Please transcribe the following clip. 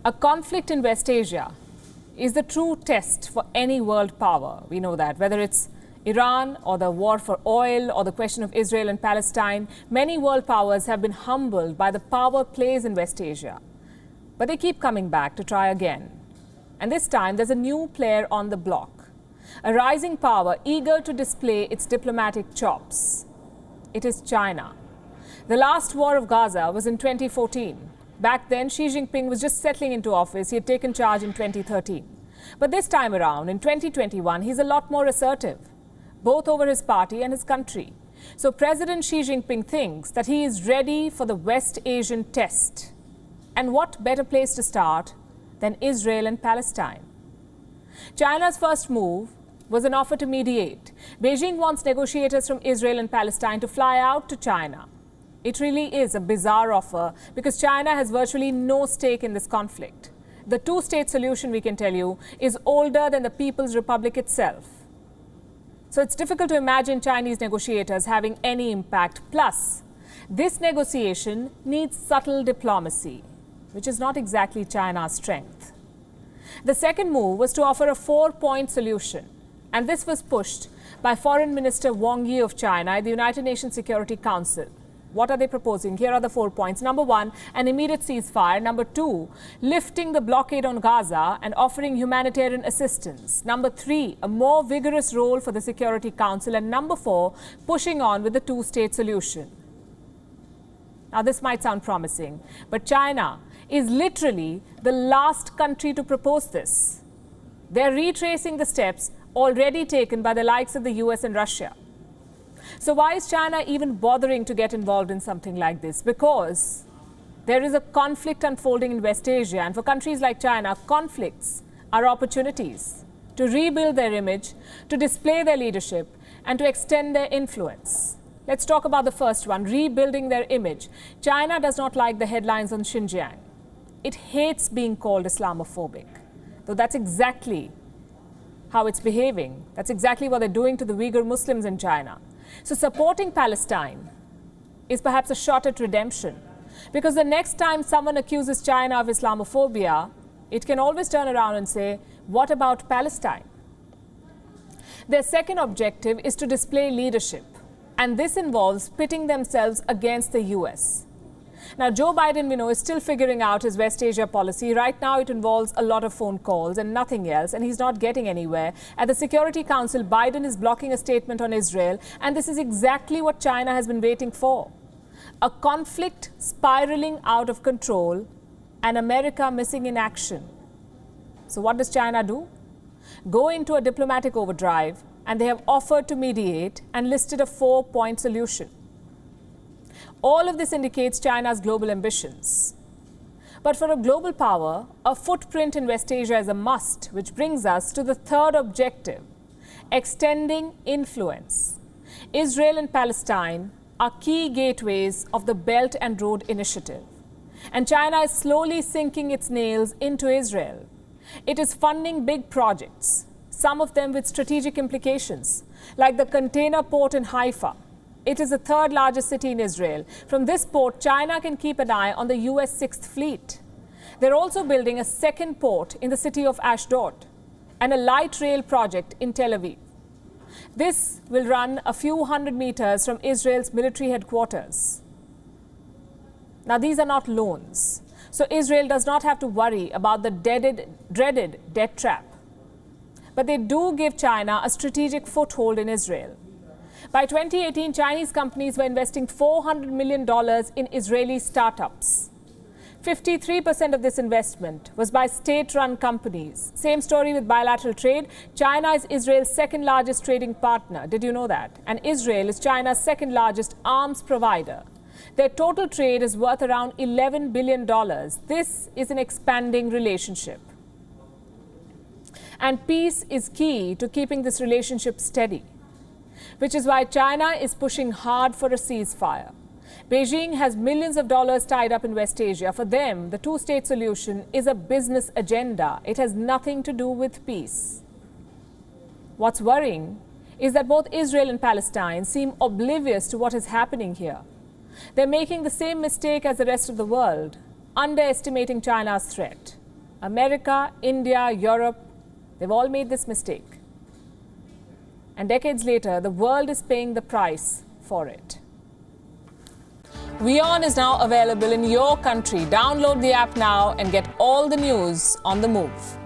A conflict in West Asia is the true test for any world power. We know that, whether it's Iran or the war for oil or the question of Israel and Palestine, many world powers have been humbled by the power plays in West Asia. But they keep coming back to try again. And this time there's a new player on the block, a rising power eager to display its diplomatic chops. It is China. The last war of Gaza was in 2014. Back then, Xi Jinping was just settling into office. He had taken charge in 2013. But this time around, in 2021, he's a lot more assertive, both over his party and his country. So President Xi Jinping thinks that he is ready for the West Asian test. And what better place to start than Israel and Palestine? China's first move was an offer to mediate. Beijing wants negotiators from Israel and Palestine to fly out to China. It really is a bizarre offer because China has virtually no stake in this conflict. The two-state solution, we can tell you, is older than the People's Republic itself. So it's difficult to imagine Chinese negotiators having any impact. Plus, this negotiation needs subtle diplomacy, which is not exactly China's strength. The second move was to offer a 4-point solution, and this was pushed by Foreign Minister Wang Yi of China at the United Nations Security Council. What are they proposing? Here are the 4 points. Number 1, an immediate ceasefire. Number 2, lifting the blockade on Gaza and offering humanitarian assistance. Number 3, a more vigorous role for the Security Council. And number 4, pushing on with the two-state solution. Now, this might sound promising, but China is literally the last country to propose this. They're retracing the steps already taken by the likes of the US and Russia. So why is China even bothering to get involved in something like this? Because there is a conflict unfolding in West Asia, and for countries like China, conflicts are opportunities to rebuild their image, to display their leadership, and to extend their influence. Let's talk about the first one, rebuilding their image. China does not like the headlines on Xinjiang. It hates being called Islamophobic, though that's exactly how it's behaving. That's exactly what they're doing to the Uyghur Muslims in China. So supporting Palestine is perhaps a shot at redemption, because the next time someone accuses China of Islamophobia, it can always turn around and say, what about Palestine? Their second objective is to display leadership, and this involves pitting themselves against the US. Now, Joe Biden, we know, is still figuring out his West Asia policy. Right now, it involves a lot of phone calls and nothing else, and he's not getting anywhere. At the Security Council, Biden is blocking a statement on Israel, and this is exactly what China has been waiting for. A conflict spiraling out of control and America missing in action. So what does China do? Go into a diplomatic overdrive, and they have offered to mediate and listed a 4-point solution. All of this indicates China's global ambitions. But for a global power, a footprint in West Asia is a must, which brings us to the third objective, extending influence. Israel and Palestine are key gateways of the Belt and Road Initiative. And China is slowly sinking its nails into Israel. It is funding big projects, some of them with strategic implications, like the container port in Haifa. It is the third largest city in Israel. From this port, China can keep an eye on the US 6th Fleet. They're also building a second port in the city of Ashdod and a light rail project in Tel Aviv. This will run a few hundred meters from Israel's military headquarters. Now, these are not loans, so Israel does not have to worry about the dreaded debt trap. But they do give China a strategic foothold in Israel. By 2018, Chinese companies were investing $400 million in Israeli startups. 53% of this investment was by state-run companies. Same story with bilateral trade. China is Israel's second largest trading partner. Did you know that? And Israel is China's second largest arms provider. Their total trade is worth around $11 billion. This is an expanding relationship. And peace is key to keeping this relationship steady, which is why China is pushing hard for a ceasefire. Beijing has millions of dollars tied up in West Asia. For them, the two-state solution is a business agenda. It has nothing to do with peace. What's worrying is that both Israel and Palestine seem oblivious to what is happening here. They're making the same mistake as the rest of the world, underestimating China's threat. America, India, Europe, they've all made this mistake. And decades later, the world is paying the price for it. WION is now available in your country. Download the app now and get all the news on the move.